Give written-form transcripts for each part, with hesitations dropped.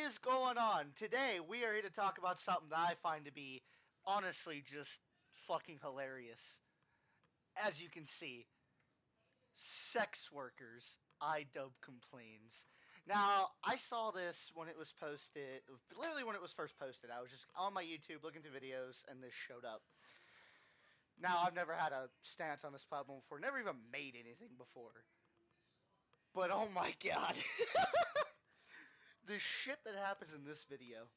is going on? Today, we are here to talk about something that I find to be honestly just fucking hilarious. As you can see, sex workers, Idubbz complains. Now, I saw this when it was posted, literally when it was first posted. I was just on my YouTube looking through videos, and this showed up. Now, I've never had a stance on this platform before, never even made anything before. But oh my god. The shit that happens in this video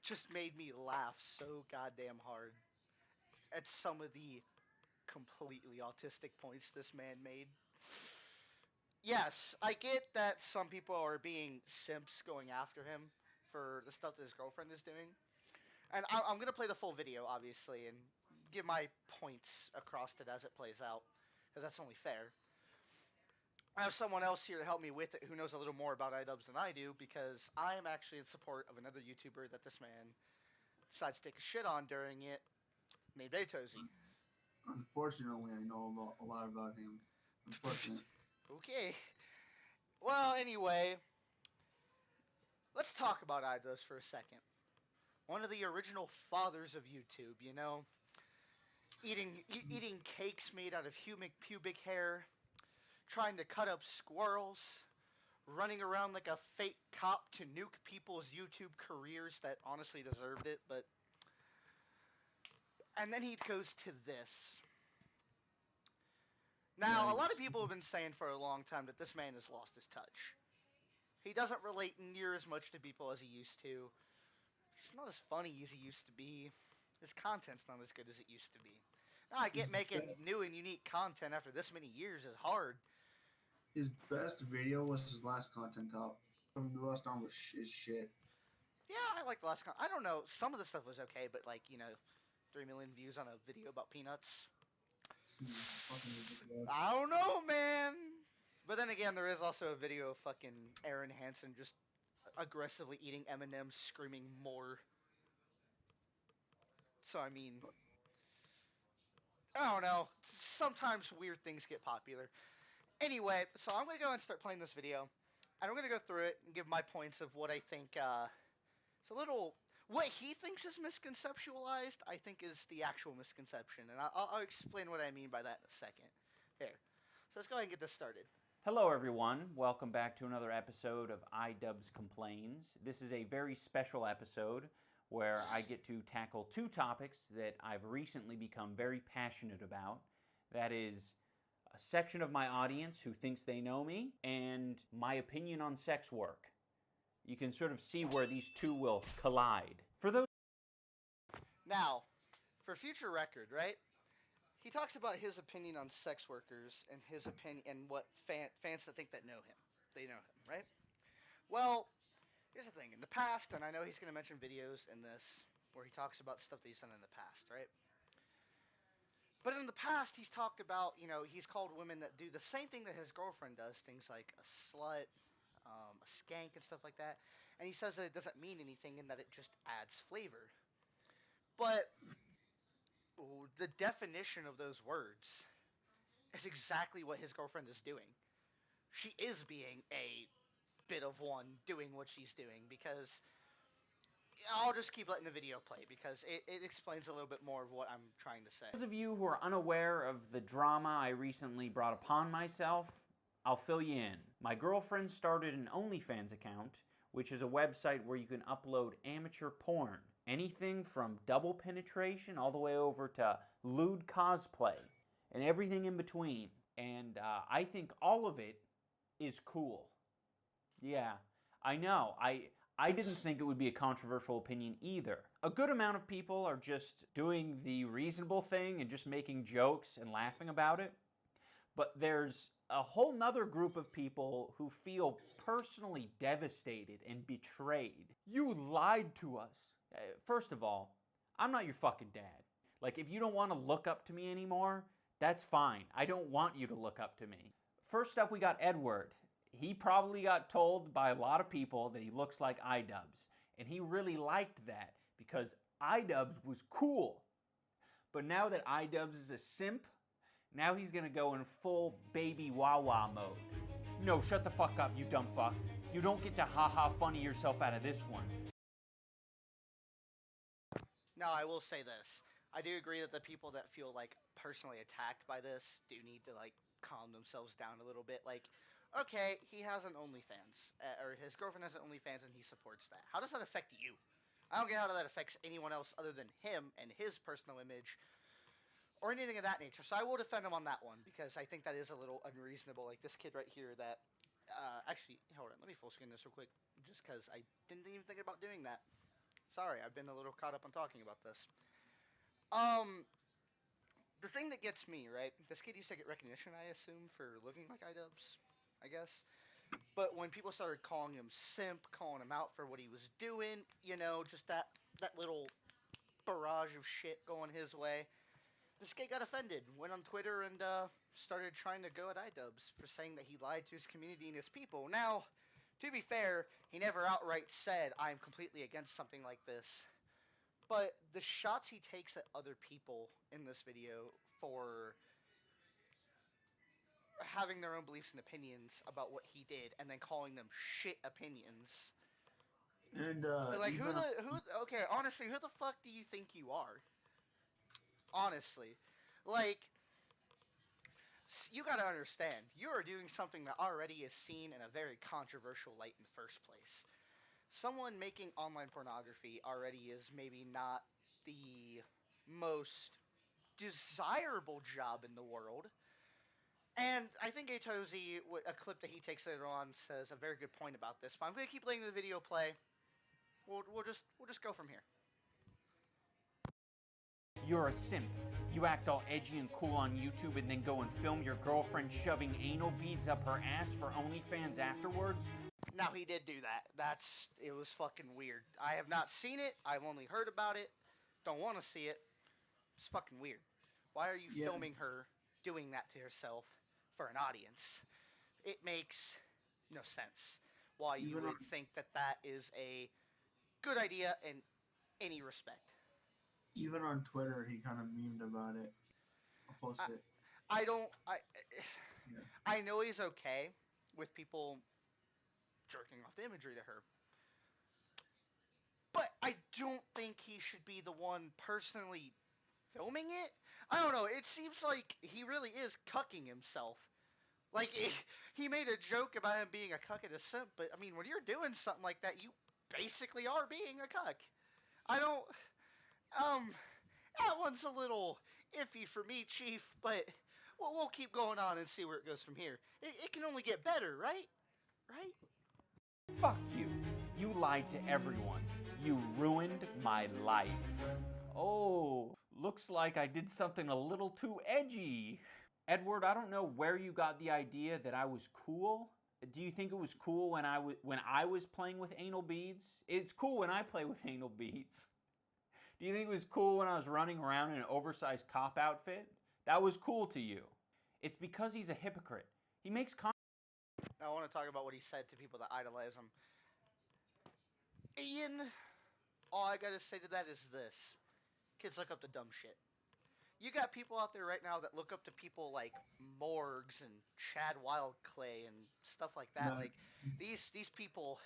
just made me laugh so goddamn hard at some of the completely autistic points this man made. Yes, I get that some people are being simps going after him for the stuff that his girlfriend is doing. And I'm going to play the full video, obviously, and give my points across it as it plays out, because that's only fair. I have someone else here to help me with it who knows a little more about Idubbz than I do, because I am actually in support of another YouTuber that this man decides to take a shit on during it, named Atozy. Unfortunately, I know a lot about him. Unfortunate. Okay. Well, anyway, let's talk about Idubbz for a second. One of the original fathers of YouTube, you know, eating cakes made out of pubic hair, trying to cut up squirrels, running around like a fake cop to nuke people's YouTube careers that honestly deserved it, but. And then he goes to this. Now, a lot of Yikes. people have been saying for a long time that this man has lost his touch. He doesn't relate near as much to people as he used to. He's not as funny as he used to be. His content's not as good as it used to be. Now, I get His making best, new and unique content after this many years is hard. his best video was his last content cop. From the last time was is shit. Yeah, I like the last I don't know, some of the stuff was okay, but like, 3 million views on a video about peanuts. Fucking ridiculous. I don't know, man. But then again, there is also a video of fucking Aaron Hansen just aggressively eating M&M's, screaming more. So I mean, I don't know. Sometimes weird things get popular. Anyway, so I'm gonna go and start playing this video, and I'm gonna go through it and give my points of what I think. It's a little what he thinks is misconceptualized. I think is the actual misconception, and I'll explain what I mean by that in a second. Here, so let's go ahead and get this started. Hello everyone, welcome back to another episode of Idubbz Complains. This is a very special episode where I get to tackle two topics that I've recently become very passionate about. That is a section of my audience who thinks they know me and my opinion on sex work. You can sort of see where these two will collide. For those Now, for future record, right? He talks about his opinion on sex workers and his opinion and what fans that think that know him. They know him, right? Well, here's the thing. In the past, and I know he's going to mention videos in this where he talks about stuff that he's done in the past, right? But in the past, he's talked about, he's called women that do the same thing that his girlfriend does, things like a slut, a skank, and stuff like that. And he says that it doesn't mean anything and that it just adds flavor. But the definition of those words is exactly what his girlfriend is doing. She is being a bit of one doing what she's doing, because I'll just keep letting the video play because it explains a little bit more of what I'm trying to say. of you who are unaware of the drama I recently brought upon myself, I'll fill you in. My girlfriend started an OnlyFans account, which is a website where you can upload amateur porn. Anything from double penetration all the way over to lewd cosplay and everything in between. And I think all of it is cool. Yeah, I know. I didn't think it would be a controversial opinion either. A good amount of people are just doing the reasonable thing and just making jokes and laughing about it. But there's a whole nother group of people who feel personally devastated and betrayed. You lied to us. First of all, I'm not your fucking dad. Like, if you don't want to look up to me anymore, that's fine. I don't want you to look up to me. First up, we got Edward. He probably got told by a lot of people that he looks like Idubbz, and he really liked that because Idubbz was cool. But now that Idubbz is a simp, now he's gonna go in full baby Wawa mode. No, shut the fuck up, you dumb fuck. You don't get to ha-ha funny yourself out of this one. Now, I will say this. I do agree that the people that feel like personally attacked by this do need to like calm themselves down a little bit. Like, okay, he has an OnlyFans, or his girlfriend has an OnlyFans, and he supports that. How does that affect you? I don't get how that affects anyone else other than him and his personal image, or anything of that nature. So I will defend him on that one because I think that is a little unreasonable. Like this kid right here that, actually, hold on, let me full screen this real quick, just because I didn't even think about doing that. Sorry, I've been a little caught up on talking about this. Um, the thing that gets me, right? This kid used to get recognition, I assume, for looking like Idubbz, I guess. But when people started calling him simp, calling him out for what he was doing, just that little barrage of shit going his way, this kid got offended, went on Twitter and started trying to go at Idubbz for saying that he lied to his community and his people. Now, to be fair, he never outright said, I'm completely against something like this. But the shots he takes at other people in this video for having their own beliefs and opinions about what he did and then calling them shit opinions. And Like even okay, honestly, who the fuck do you think you are? Honestly. Like, you gotta understand, you are doing something that already is seen in a very controversial light in the first place. Someone making online pornography already is maybe not the most desirable job in the world. And I think Atozy, a clip that he takes later on, says a very good point about this. But I'm gonna keep letting the video play. We'll just go from here. You're a simp. You act all edgy and cool on YouTube and then go and film your girlfriend shoving anal beads up her ass for OnlyFans afterwards? Now he did do that. It was fucking weird. I have not seen it. I've only heard about it. Don't want to see it. It's fucking weird. Why are you yeah, filming her doing that to herself for an audience? It makes no sense why you even on would think that that is a good idea in any respect. even on Twitter, he kind of memed about it. I'll I, post it. I don't. Yeah. I know he's okay with people jerking off the imagery to her, but I don't think he should be the one personally filming it. I don't know. It seems like he really is cucking himself. Like he made a joke about him being a cuck and a simp, but I mean, when you're doing something like that, you basically are being a cuck. I don't. Um, that one's a little iffy for me, Chief, but we'll keep going on and see where it goes from here. It can only get better, right? Right? Fuck you. You lied to everyone. You ruined my life. Oh, looks like I did something a little too edgy. Edward, I don't know where you got the idea that I was cool. Do you think it was cool when I was playing with anal beads? It's cool when I play with anal beads. Do you think it was cool when I was running around in an oversized cop outfit? That was cool to you. It's because he's a hypocrite. He makes I want to talk about what he said to people that idolize him. Ian, all I gotta say to that is this: kids look up to dumb shit. You got people out there right now that look up to people like Morgs and Chad Wildclay and stuff like that. But Like these people,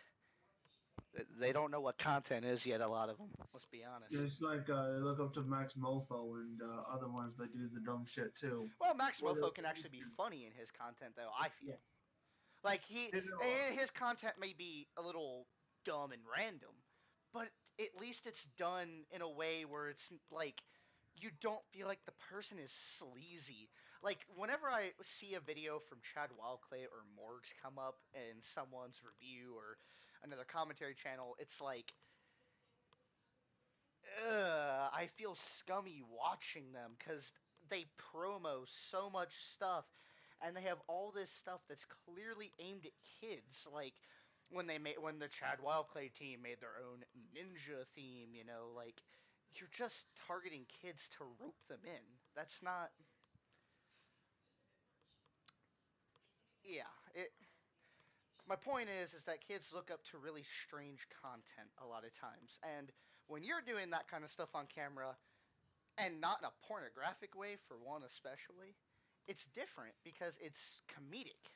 they don't know what content is yet. A lot of them. Let's be honest. it's like they look up to Max Mofo and other ones that do the dumb shit too. Well, Max Or they're Mofo can actually be funny in his content, though. I feel yeah. like You know, his content may be a little dumb and random, but at least it's done in a way where it's like you don't feel like the person is sleazy. Like whenever I see a video from Chad Wildclay or Morgs come up in someone's review or another commentary channel, it's like, ugh, I feel scummy watching them because they promo so much stuff and they have all this stuff that's clearly aimed at kids. Like when the Chad Wildclay team made their own ninja theme, like you're just targeting kids to rope them in. That's not. Yeah. My point is that kids look up to really strange content a lot of times, and when you're doing that kind of stuff on camera, and not in a pornographic way for one especially, it's different because it's comedic.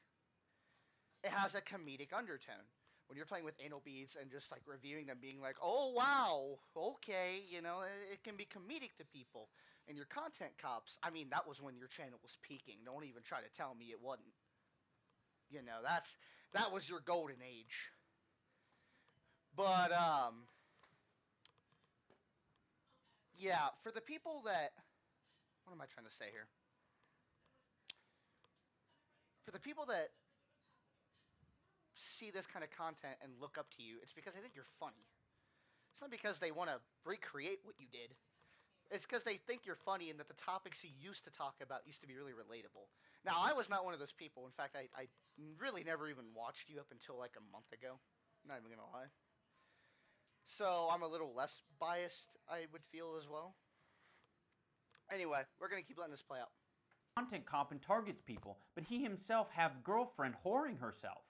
it has a comedic undertone. When you're playing with anal beads and just like reviewing them, being like, oh wow, okay, it can be comedic to people. And your content cops, I mean, that was when your channel was peaking. Don't even try to tell me it wasn't. That was your golden age. But yeah, for the people that, what am I trying to say here? For the people that see this kind of content and look up to you, it's because they think you're funny. It's not because they want to recreate what you did. It's because they think you're funny and that the topics you used to talk about used to be really relatable. Now, I was not one of those people. In fact, I really never even watched you up until like a month ago. I'm not even going to lie. So I'm a little less biased, I would feel as well. Anyway, we're going to keep letting this play out. Content cop and targets people, but he himself have girlfriend whoring herself,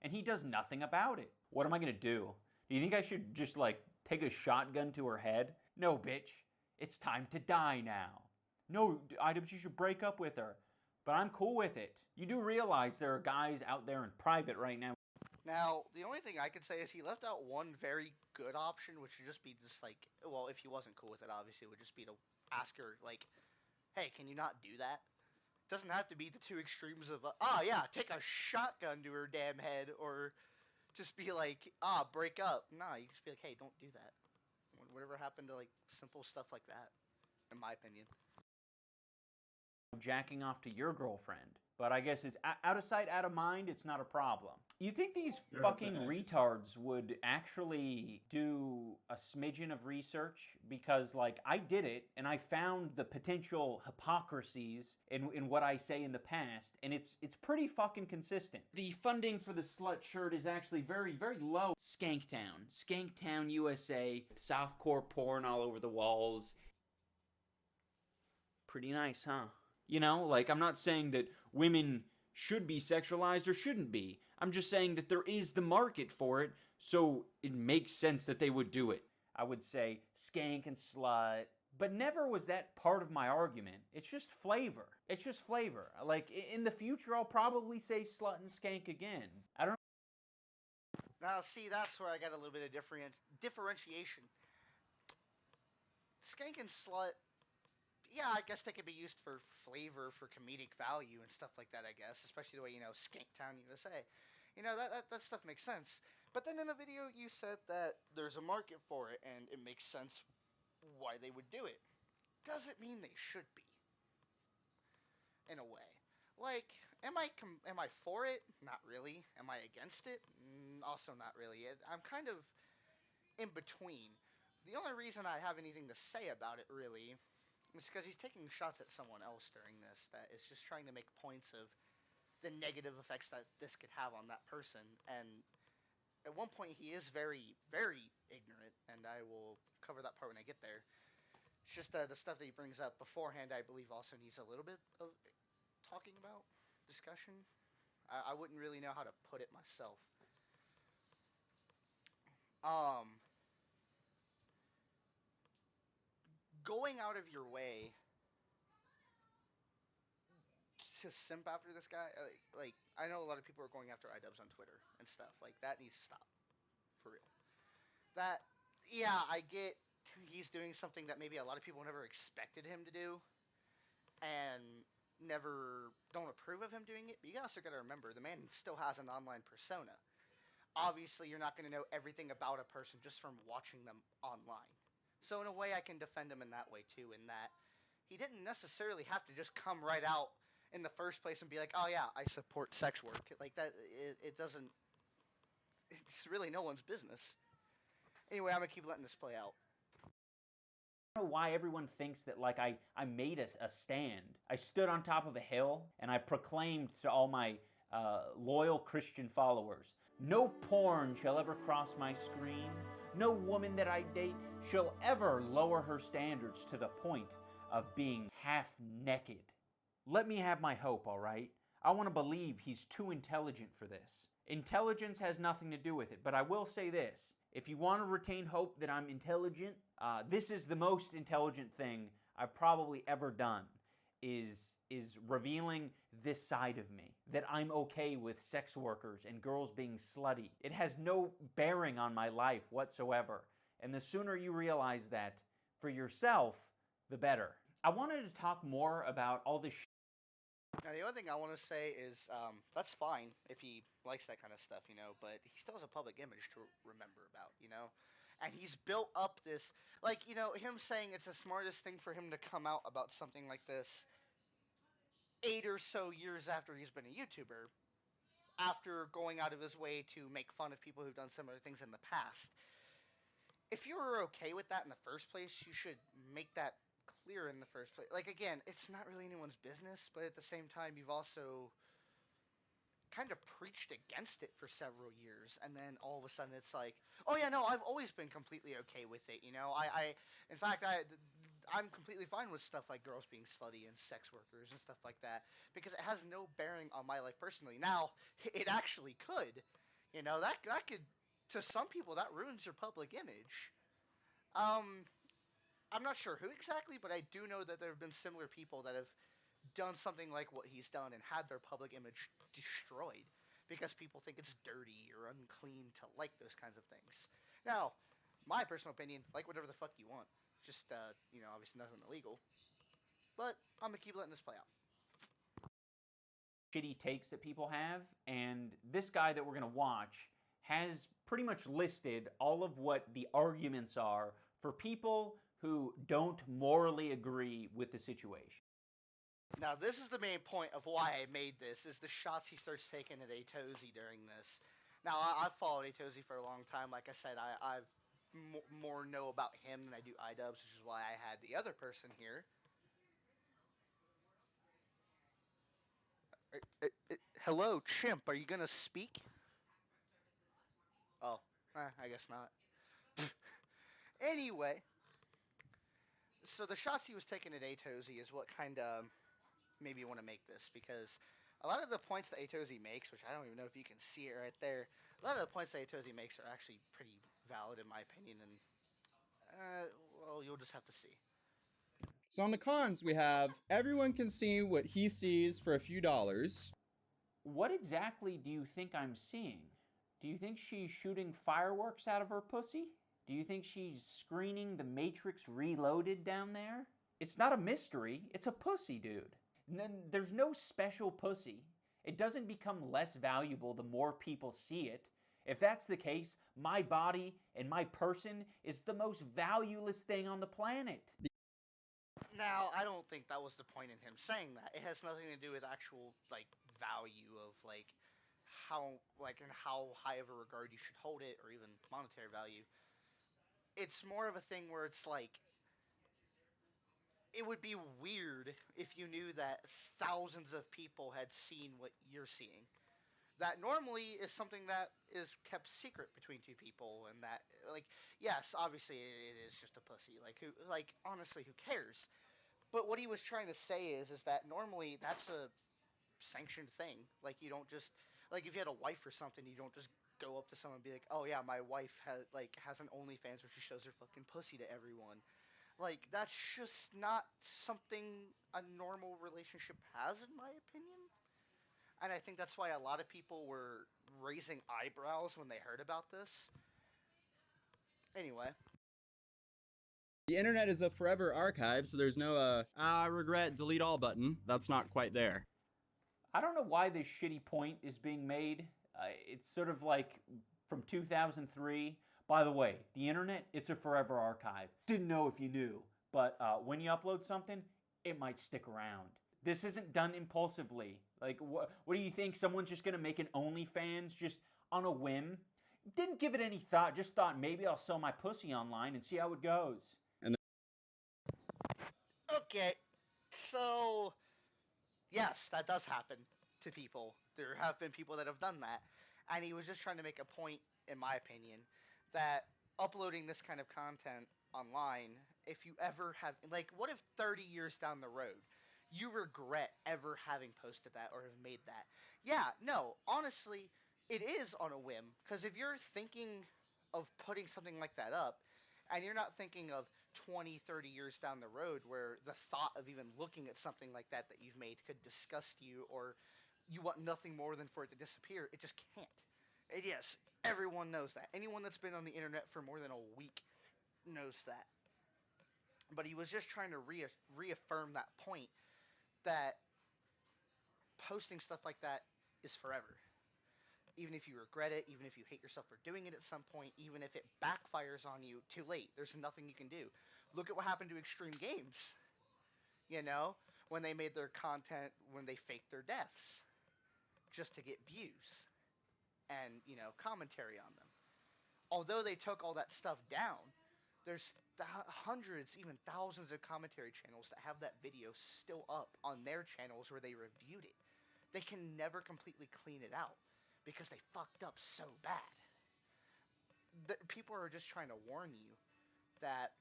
and he does nothing about it. What am I going to do? Do you think I should just like take a shotgun to her head? No, bitch. It's time to die now. No, Idubbz, you should break up with her. But I'm cool with it. You do realize there are guys out there in private right now. Now, the only thing I could say is he left out one very good option, which would just be just like, well, if he wasn't cool with it, obviously, it would just be to ask her, like, hey, can you not do that? It doesn't have to be the two extremes of, take a shotgun to her damn head, or just be like, break up. Nah, you just be like, hey, don't do that. Whatever happened to, like, simple stuff like that, in my opinion. Jacking off to your girlfriend. But I guess it's out of sight, out of mind, it's not a problem. You think these fucking retards would actually do a smidgen of research? Because, like, I did it, and I found the potential hypocrisies in what I say in the past, and it's pretty fucking consistent. The funding for the slut shirt is actually very, very low. Skanktown, USA, softcore porn all over the walls. Pretty nice, huh? You know, like, I'm not saying that women should be sexualized or shouldn't be. I'm just saying that there is the market for it, so it makes sense that they would do it. I would say skank and slut, but never was that part of my argument. It's just flavor. It's just flavor. Like, in the future, I'll probably say slut and skank again. I don't know. Now, see, that's where I got a little bit of differentiation. Skank and slut, yeah, I guess they could be used for flavor, for comedic value and stuff like that, I guess. Especially the way, Skanktown, USA. That stuff makes sense. But then in the video, you said that there's a market for it, and it makes sense why they would do it. Doesn't mean they should be. In a way. Like, am I for it? Not really. Am I against it? Also not really. I'm kind of in between. The only reason I have anything to say about it, really, is because he's taking shots at someone else during this that is just trying to make points of the negative effects that this could have on that person. And at one point, he is very, very ignorant, and I will cover that part when I get there. It's just the stuff that he brings up beforehand, I believe, also needs a little bit of talking about, discussion. I wouldn't really know how to put it myself. Going out of your way to simp after this guy, like I know a lot of people are going after Idubbz on Twitter and stuff. Like, that needs to stop, for real. That, yeah, I get he's doing something that maybe a lot of people never expected him to do, and never don't approve of him doing it. But you also got to remember, the man still has an online persona. Obviously, you're not going to know everything about a person just from watching them online. So in a way, I can defend him in that way too, in that he didn't necessarily have to just come right out in the first place and be like, oh yeah, I support sex work. Like that, it doesn't, it's really no one's business. Anyway, I'm going to keep letting this play out. I don't know why everyone thinks that, like, I made a stand. I stood on top of a hill and I proclaimed to all my loyal Christian followers, no porn shall ever cross my screen. No woman that I date shall ever lower her standards to the point of being half naked. Let me have my hope, all right? I want to believe he's too intelligent for this. Intelligence has nothing to do with it, but I will say this. If you want to retain hope that I'm intelligent, this is the most intelligent thing I've probably ever done, is is revealing this side of me, that I'm okay with sex workers and girls being slutty. It has no bearing on my life whatsoever. And the sooner you realize that for yourself, the better. I wanted to talk more about all this Now, the other thing I want to say is that's fine if he likes that kind of stuff, but he still has a public image to remember about. And he's built up this, him saying it's the smartest thing for him to come out about something like this 8 or so years after he's been a YouTuber, after going out of his way to make fun of people who've done similar things in the past. If you were okay with that in the first place, you should make that clear in the first place. Like, again, it's not really anyone's business, but at the same time, you've also kind of preached against it for several years, and then all of a sudden it's like, oh yeah, no, I've always been completely okay with it. In fact, I'm completely fine with stuff like girls being slutty and sex workers and stuff like that because it has no bearing on my life personally. Now, it actually could, that could, to some people, that ruins your public image. Um, I'm not sure who exactly, but I do know that there have been similar people that have done something like what he's done and had their public image destroyed because people think it's dirty or unclean to like those kinds of things. Now, my personal opinion, like whatever the fuck you want. Just, obviously nothing illegal. But I'm gonna keep letting this play out. shitty takes that people have, and this guy that we're going to watch has pretty much listed all of what the arguments are for people who don't morally agree with the situation. Now, this is the main point of why I made this, is the shots he starts taking at Atozy during this. Now, I've followed Atozy for a long time. Like I said, I've more know about him than I do Idubbz, which is why I had the other person here. Hello, Chimp, are you gonna speak? Oh, I guess not. Anyway, so the shots he was taking at Atozy is what kind of made me want to make this, because a lot of the points that Atozy makes, which I don't even know if you can see it right there, a lot of the points that Atozy makes are actually pretty valid in my opinion, and well, you'll just have to see. So on the cons, we have everyone can see what he sees for a few dollars. What exactly do you think I'm seeing? Do you think she's shooting fireworks out of her pussy? Do you think she's screening The Matrix Reloaded down there? It's not a mystery, it's a pussy, dude. There's no special pussy. It doesn't become less valuable the more people see it. If that's the case, my body and my person is the most valueless thing on the planet. Now, I don't think that was the point in him saying that. It has nothing to do with actual value of how high of a regard you should hold it, or even monetary value. It's more of a thing where it's like, it would be weird if you knew that thousands of people had seen what you're seeing. That normally is something that is kept secret between two people, and that, yes, obviously it is just a pussy. Honestly, who cares? But what he was trying to say is that normally that's a sanctioned thing. Like, you don't just, if you had a wife or something, you don't just go up to someone and be like, oh yeah, my wife has an OnlyFans where she shows her fucking pussy to everyone. That's just not something a normal relationship has, in my opinion. And I think that's why a lot of people were raising eyebrows when they heard about this. Anyway. The internet is a forever archive, so there's no I regret delete all button. That's not quite there. I don't know why this shitty point is being made. It's sort of like from 2003. By the way, the internet, it's a forever archive. Didn't know if you knew. But when you upload something, it might stick around. This isn't done impulsively. What do you think? Someone's just going to make an OnlyFans just on a whim? Didn't give it any thought. Just thought maybe I'll sell my pussy online and see how it goes. Okay. So, yes, that does happen to people. There have been people that have done that. And he was just trying to make a point, in my opinion, that uploading this kind of content online, if you ever have, what if 30 years down the road, you regret ever having posted that or have made that? Yeah, no, honestly, it is on a whim. Because if you're thinking of putting something like that up, and you're not thinking of 20, 30 years down the road where the thought of even looking at something like that you've made could disgust you, or you want nothing more than for it to disappear. It just can't. And yes, everyone knows that. Anyone that's been on the internet for more than a week knows that. But he was just trying to reaffirm that point that posting stuff like that is forever. Even if you regret it, even if you hate yourself for doing it at some point, even if it backfires on you, too late. There's nothing you can do. Look at what happened to Extreme Games, you know, when they made their content, when they faked their deaths just to get views and, commentary on them. Although they took all that stuff down, there's hundreds, even thousands of commentary channels that have that video still up on their channels where they reviewed it. They can never completely clean it out because they fucked up so bad. People are just trying to warn you that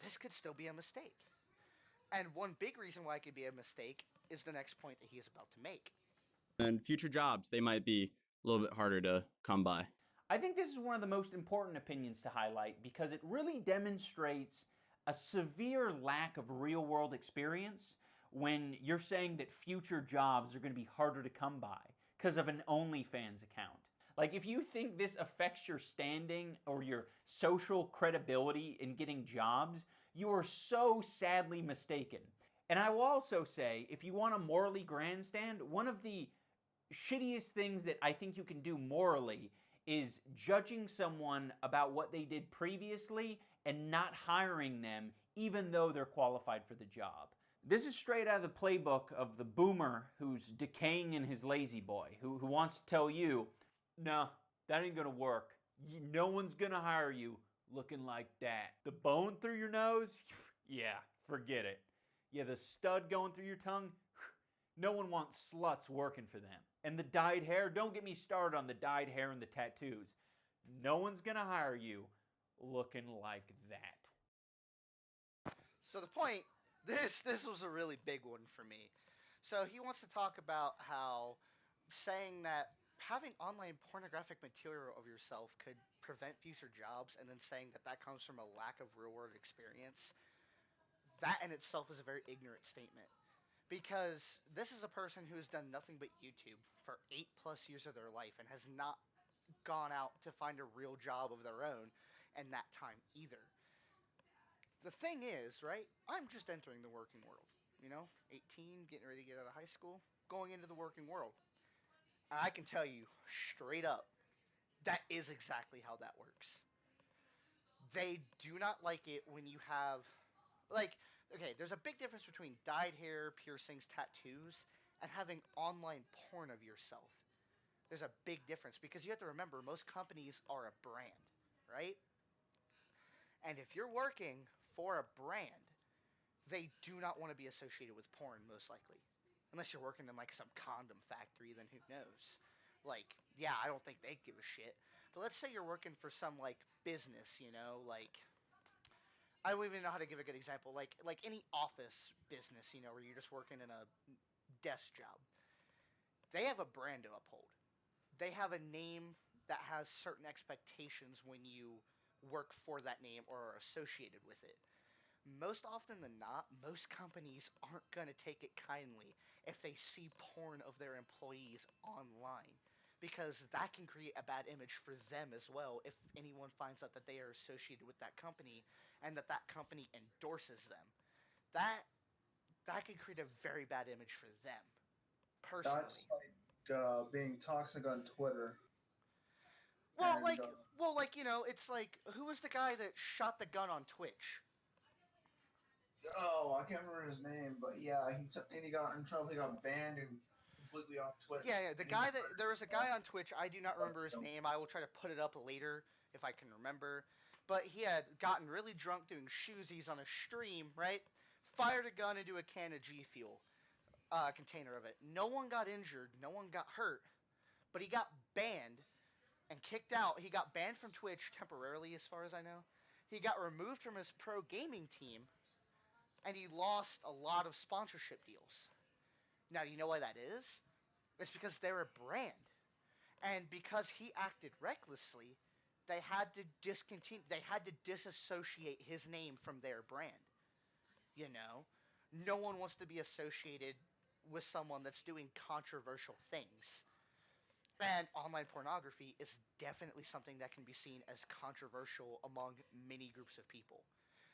this could still be a mistake. And one big reason why it could be a mistake is the next point that he is about to make. And future jobs, they might be a little bit harder to come by. I think this is one of the most important opinions to highlight because it really demonstrates a severe lack of real world experience when you're saying that future jobs are going to be harder to come by because of an OnlyFans account. Like, if you think this affects your standing or your social credibility in getting jobs, you are so sadly mistaken. And I will also say, if you want to morally grandstand, one of the shittiest things that I think you can do morally is judging someone about what they did previously and not hiring them even though they're qualified for the job. This is straight out of the playbook of the boomer who's decaying in his lazy boy, who wants to tell you, no, that ain't gonna work. No one's gonna hire you looking like that. The bone through your nose? Yeah, forget it. Yeah, the stud going through your tongue? No one wants sluts working for them. And the dyed hair? Don't get me started on the dyed hair and the tattoos. No one's gonna hire you looking like that. So the point, this was a really big one for me. So he wants to talk about how saying that having online pornographic material of yourself could prevent future jobs, and then saying that that comes from a lack of real world experience, that in itself is a very ignorant statement. Because this is a person who has done nothing but YouTube for 8+ years of their life and has not gone out to find a real job of their own in that time either. The thing is, right, I'm just entering the working world. 18, getting ready to get out of high school, going into the working world. And I can tell you straight up, that is exactly how that works. They do not like it when you have, like, okay, there's a big difference between dyed hair, piercings, tattoos, and having online porn of yourself. There's a big difference because you have to remember most companies are a brand, right? And if you're working for a brand, they do not want to be associated with porn, most likely. Unless you're working in, like, some condom factory, then who knows? Like, yeah, I don't think they give a shit. But let's say you're working for some, like, business, like, I don't even know how to give a good example. Like any office business, where you're just working in a desk job. They have a brand to uphold. They have a name that has certain expectations when you work for that name or are associated with it. Most often than not, most companies aren't going to take it kindly if they see porn of their employees online, because that can create a bad image for them as well if anyone finds out that they are associated with that company and that that company endorses them. That that can create a very bad image for them personally. That's like being toxic on Twitter. Well, And like, it's like, who was the guy that shot the gun on Twitch? oh, I can't remember his name, but yeah, he got in trouble. He got banned and completely off Twitch. Yeah, the guy that there was a guy on Twitch. I do not remember his name. I will try to put it up later if I can remember. But he had gotten really drunk doing shoesies on a stream, right? Fired a gun into a can of G Fuel, container of it. No one got injured. No one got hurt. But he got banned and kicked out. He got banned from Twitch temporarily, as far as I know. He got removed from his pro gaming team, and he lost a lot of sponsorship deals. Now, do you know why that is? It's because they're a brand. And because he acted recklessly, They had to discontinue. They had to disassociate his name from their brand. You know, no one wants to be associated with someone that's doing controversial things. And online pornography is definitely something that can be seen as controversial among many groups of people.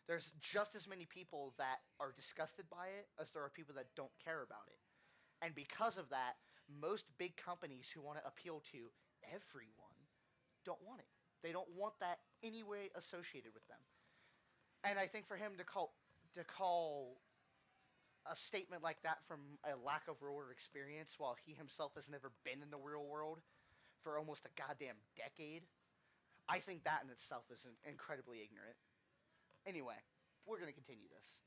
There's just as many people that are disgusted by it as there are people that don't care about it. And because of that, most big companies who want to appeal to everyone don't want it. They don't want that anyway associated with them. And I think for him to call a statement like that from a lack of real world experience while he himself has never been in the real world for almost a goddamn decade, I think that in itself is incredibly ignorant. Anyway, we're going to continue this.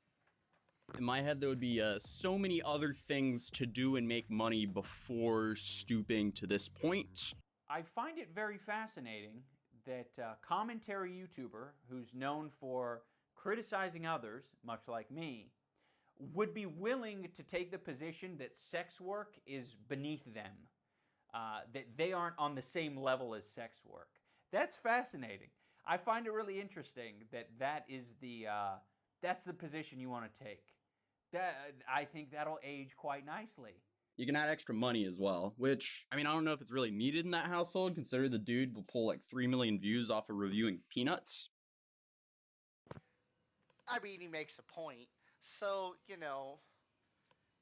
In my head, there would be so many other things to do and make money before stooping to this point. I find it very fascinating that a commentary YouTuber who's known for criticizing others, much like me, would be willing to take the position that sex work is beneath them, that they aren't on the same level as sex work. That's fascinating. I find it really interesting that that's the position you want to take. That I think that'll age quite nicely. You can add extra money as well, which, I mean, I don't know if it's really needed in that household, considering the dude will pull like 3 million views off of reviewing peanuts. I mean, he makes a point. So,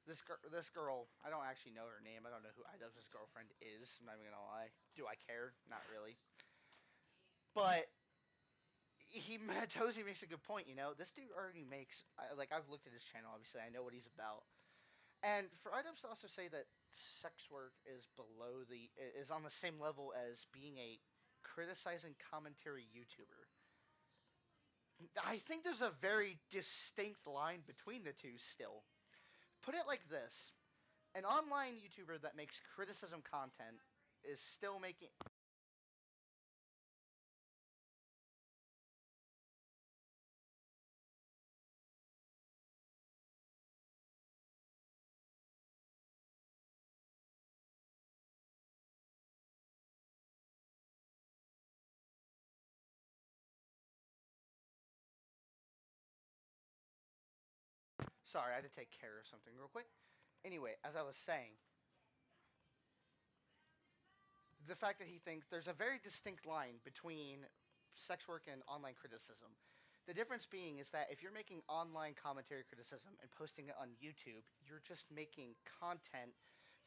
this girl, I don't actually know her name. I don't know who Idubbz's girlfriend is. I'm not even gonna lie. Do I care? Not really. But Atozy makes a good point. This dude already makes like I've looked at his channel. Obviously, I know what he's about. And for Idubbz to also say that sex work is on the same level as being a criticizing commentary YouTuber. I think there's a very distinct line between the two still. Put it like this: an online YouTuber that makes criticism content is still making. Sorry, I had to take care of something real quick. Anyway, as I was saying, the fact that he thinks there's a very distinct line between sex work and online criticism. The difference being is that if you're making online commentary criticism and posting it on YouTube, you're just making content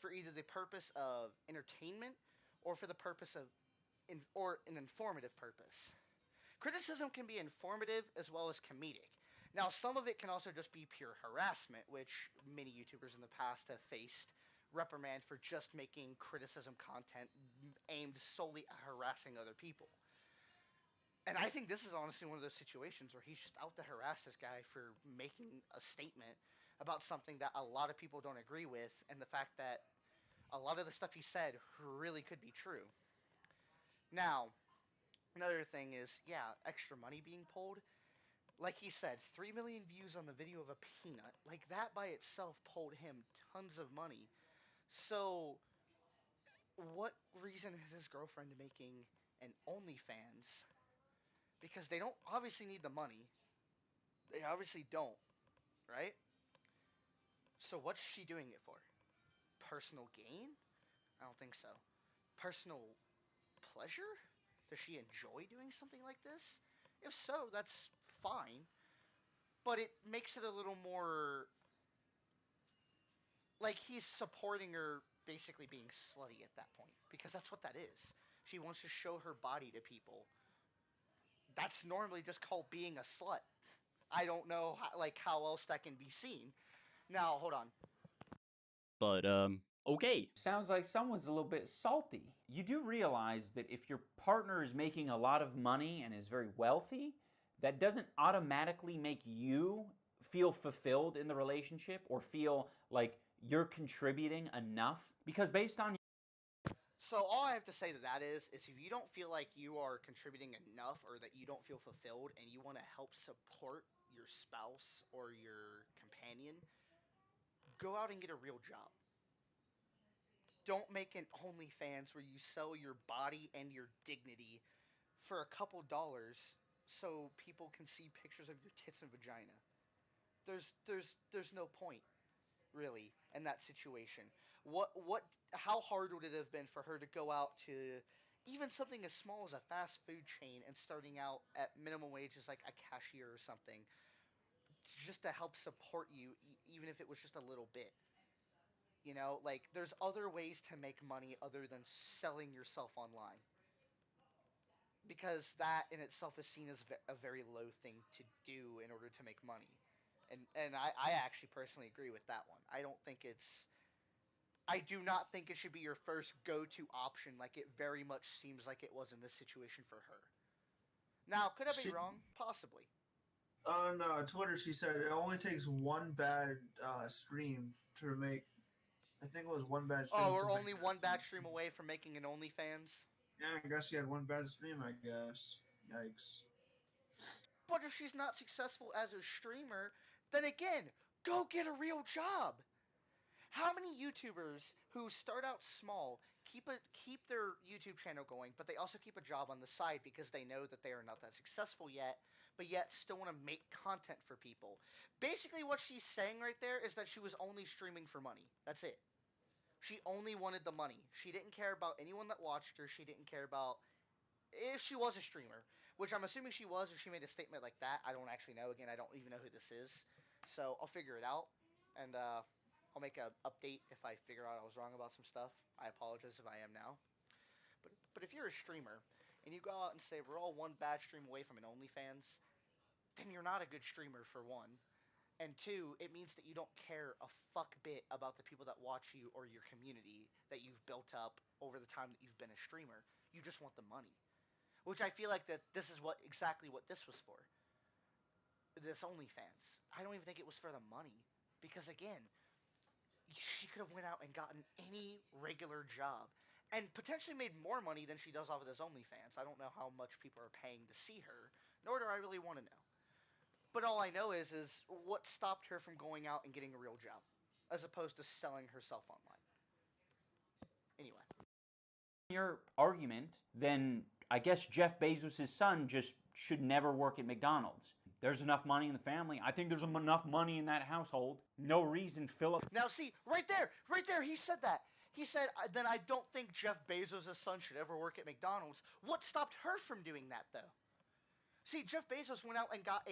for either the purpose of entertainment or for the purpose of or an informative purpose. Criticism can be informative as well as comedic. Now, some of it can also just be pure harassment, which many YouTubers in the past have faced reprimand for just making criticism content aimed solely at harassing other people. And I think this is honestly one of those situations where he's just out to harass this guy for making a statement about something that a lot of people don't agree with, and the fact that a lot of the stuff he said really could be true. Now, another thing is, yeah, extra money being pulled. Like he said, 3 million views on the video of a peanut. Like, that by itself pulled him tons of money. So, what reason is his girlfriend making an OnlyFans? Because they don't obviously need the money. They obviously don't, right? So, what's she doing it for? Personal gain? I don't think so. Personal pleasure? Does she enjoy doing something like this? If so, that's fine. But it makes it a little more like he's supporting her basically being slutty at that point because that's what that is. She wants to show her body to people. That's normally just called being a slut. I don't know how else that can be seen. Now, hold on. But, okay. Sounds like someone's a little bit salty. You do realize that if your partner is making a lot of money and is very wealthy, that doesn't automatically make you feel fulfilled in the relationship or feel like you're contributing enough. Because based on So all I have to say to that is if you don't feel like you are contributing enough or that you don't feel fulfilled and you want to help support your spouse or your companion, go out and get a real job. Don't make an OnlyFans where you sell your body and your dignity for a couple dollars so people can see pictures of your tits and vagina. There's no point really in that situation. What how hard would it have been for her to go out to even something as small as a fast food chain and starting out at minimum wage as like a cashier or something just to help support you even if it was just a little bit. You know, like there's other ways to make money other than selling yourself online. Because that in itself is seen as a very low thing to do in order to make money. And I actually personally agree with that one. I do not think it should be your first go-to option like it very much seems like it was in this situation for her. Now, could I be She wrong? Possibly. on Twitter she said it only takes one bad stream to make. I think it was one bad Oh, stream to we're make only that one bad money. stream away from making an OnlyFans. Yeah, I guess she had one bad stream. I guess. Yikes. But if she's not successful as a streamer, then again, go get a real job. How many YouTubers who start out small keep their YouTube channel going, but they also keep a job on the side because they know that they are not that successful yet, but yet still want to make content for people. Basically, what she's saying right there is that she was only streaming for money. That's it. She only wanted the money. She didn't care about anyone that watched her. She didn't care about if she was a streamer, which I'm assuming she was if she made a statement like that. I don't actually know. Again, I don't even know who this is. So I'll figure it out. And I'll make an update if I figure out I was wrong about some stuff. I apologize if I am now. But if you're a streamer and you go out and say we're all one bad stream away from an OnlyFans, then you're not a good streamer for one. And two, it means that you don't care a fuck bit about the people that watch you or your community that you've built up over the time that you've been a streamer. You just want the money. Which I feel like that this is what exactly what this was for. This OnlyFans. I don't even think it was for the money because again, she could have went out and gotten any regular job and potentially made more money than she does off of this OnlyFans. I don't know how much people are paying to see her, nor do I really want to know. But all I know is what stopped her from going out and getting a real job, as opposed to selling herself online. Anyway, Your argument, then I guess Jeff Bezos' son just should never work at McDonald's. There's enough money in the family. I think there's enough money in that household. No reason Philip. now see right there, he said that. He said, then I don't think Jeff Bezos' son should ever work at McDonald's. What stopped her from doing that, though? See, Jeff Bezos went out and got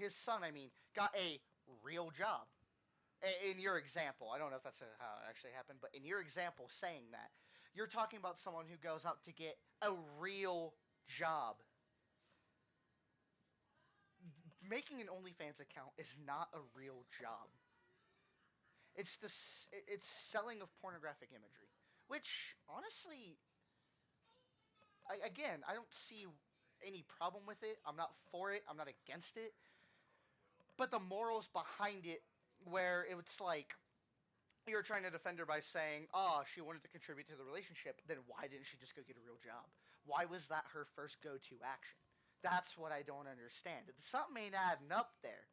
his son, I mean, got a real job. In your example, I don't know if that's how it actually happened, but in your example saying that, you're talking about someone who goes out to get a real job. Making an OnlyFans account is not a real job. It's selling of pornographic imagery, which honestly, again, I don't see any problem with it. I'm not for it. I'm not against it. But the morals behind it, where it's like you're trying to defend her by saying, "Oh, she wanted to contribute to the relationship," then why didn't she just go get a real job? Why was that her first go-to action? That's what I don't understand. Something ain't adding up there.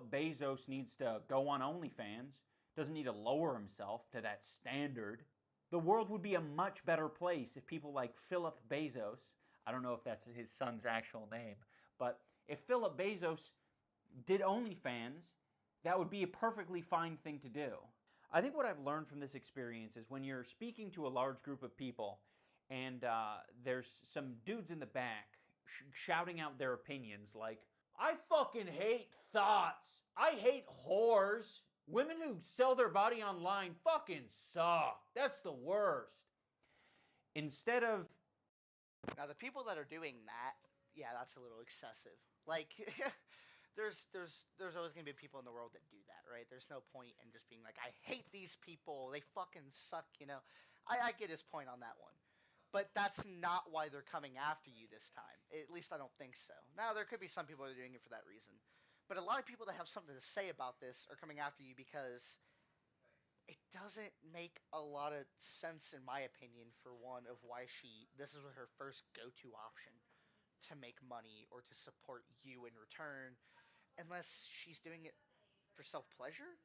Bezos needs to go on OnlyFans, doesn't need to lower himself to that standard. The world would be a much better place if people like Philip Bezos, I don't know if that's his son's actual name, but if Philip Bezos did OnlyFans, that would be a perfectly fine thing to do. I think what I've learned from this experience is when you're speaking to a large group of people and there's some dudes in the back shouting out their opinions like, I fucking hate thoughts. I hate whores. Women who sell their body online fucking suck. That's the worst. Instead of Now, the people that are doing that, yeah, that's a little excessive. Like, there's always gonna be people in the world that do that, right? There's no point in just being like, I hate these people. They fucking suck, you know. I get his point on that one. But that's not why they're coming after you this time. At least I don't think so. Now, there could be some people that are doing it for that reason. But a lot of people that have something to say about this are coming after you because it doesn't make a lot of sense, in my opinion, for one, of why this is her first go-to option to make money or to support you in return, unless she's doing it for self-pleasure.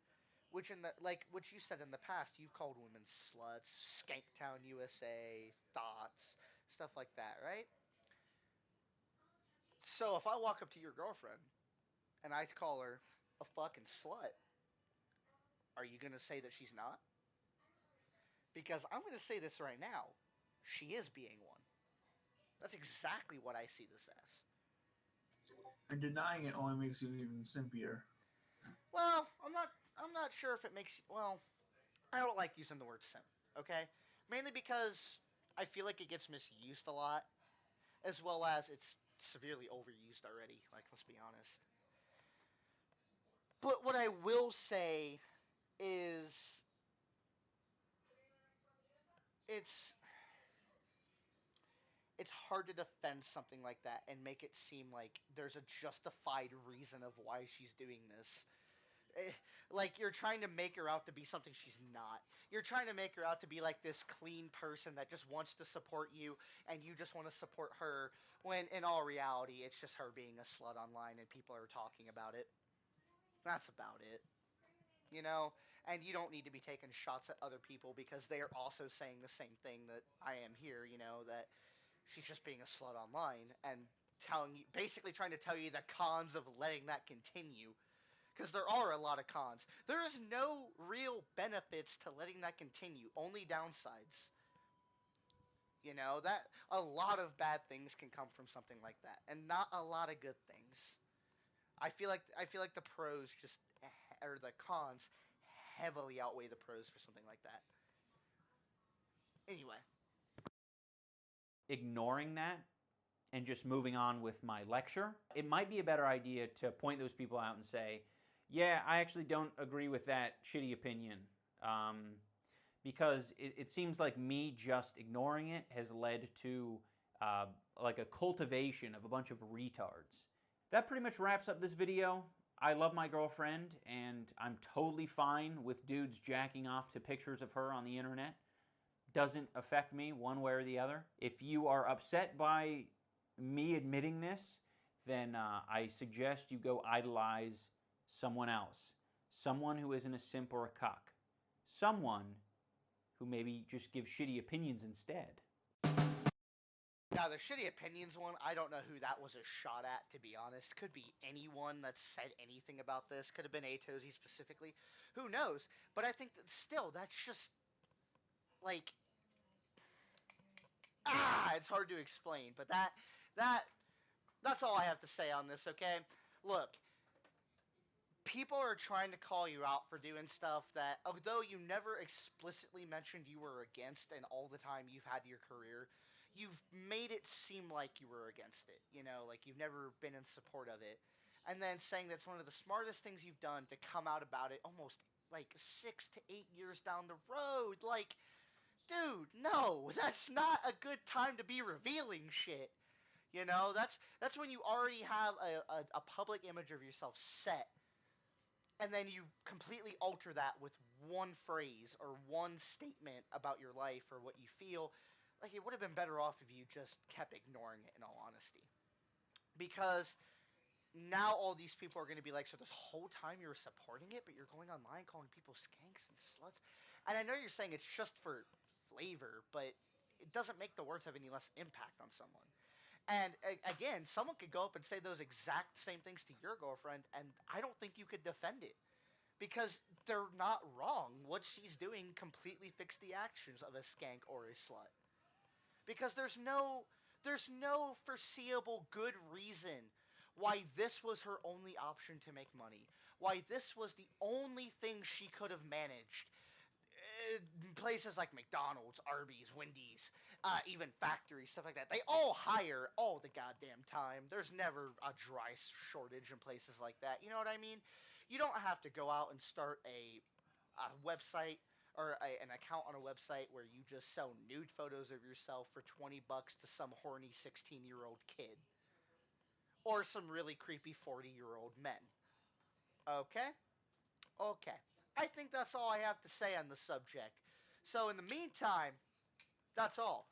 Which in the what you said in the past, you've called women sluts, Skanktown USA, thoughts, stuff like that, right? So if I walk up to your girlfriend and I call her a fucking slut, are you gonna say that she's not? Because I'm gonna say this right now, she is being one. That's exactly what I see this as. And denying it only makes you even simpier. Well, I'm not sure if it makes. Well, I don't like using the word simp. Okay, mainly because I feel like it gets misused a lot, as well as it's severely overused already. Like, let's be honest. But what I will say is it's it's hard to defend something like that and make it seem like there's a justified reason of why she's doing this. Eh, like, you're trying to make her out to be something she's not. You're trying to make her out to be like this clean person that just wants to support you and you just want to support her, when in all reality it's just her being a slut online and people are talking about it. That's about it. You know, and you don't need to be taking shots at other people because they are also saying the same thing that I am here, that she's just being a slut online and telling you, basically trying to tell you the cons of letting that continue, because there are a lot of cons. There is no real benefits to letting that continue, only downsides. That a lot of bad things can come from something like that, and not a lot of good things. I feel like the pros just, or the cons, heavily outweigh the pros for something like that. Anyway, Ignoring that and just moving on with my lecture, it might be a better idea to point those people out and say, yeah, I actually don't agree with that shitty opinion. Because it seems like me just ignoring it has led to like a cultivation of a bunch of retards. That pretty much wraps up this video. I love my girlfriend, and I'm totally fine with dudes jacking off to pictures of her on the internet. Doesn't affect me one way or the other. If you are upset by me admitting this, then I suggest you go idolize someone else. Someone who isn't a simp or a cuck. Someone who maybe just gives shitty opinions instead. now the shitty opinions one, I don't know who that was a shot at, to be honest. Could be anyone that said anything about this. Could have been Atozy specifically. Who knows? But I think that still, that's just, like, it's hard to explain. But that that's all I have to say on this, okay? Look, people are trying to call you out for doing stuff that, although you never explicitly mentioned you were against, and all the time you've had your career, you've made it seem like you were against it. Like you've never been in support of it. And then saying that's one of the smartest things you've done to come out about it almost like 6 to 8 years down the road. Like, dude, no, that's not a good time to be revealing shit. That's when you already have a public image of yourself set, and then you completely alter that with one phrase or one statement about your life or what you feel. Like, it would have been better off if you just kept ignoring it, in all honesty. Because now all these people are going to be like, so this whole time you were supporting it, but you're going online calling people skanks and sluts. And I know you're saying it's just for flavor, but it doesn't make the words have any less impact on someone. And again, someone could go up and say those exact same things to your girlfriend, and I don't think you could defend it, because they're not wrong. What she's doing completely fits the actions of a skank or a slut. Because there's no foreseeable good reason why this was her only option to make money. Why this was the only thing she could have managed. Places like McDonald's, Arby's, Wendy's, even factories, stuff like that. They all hire all the goddamn time. There's never a dry shortage in places like that. You know what I mean? You don't have to go out and start a website or an account on a website where you just sell nude photos of yourself for $20 to some horny 16-year-old kid or some really creepy 40-year-old men. Okay? Okay. I think that's all I have to say on the subject. So in the meantime, that's all.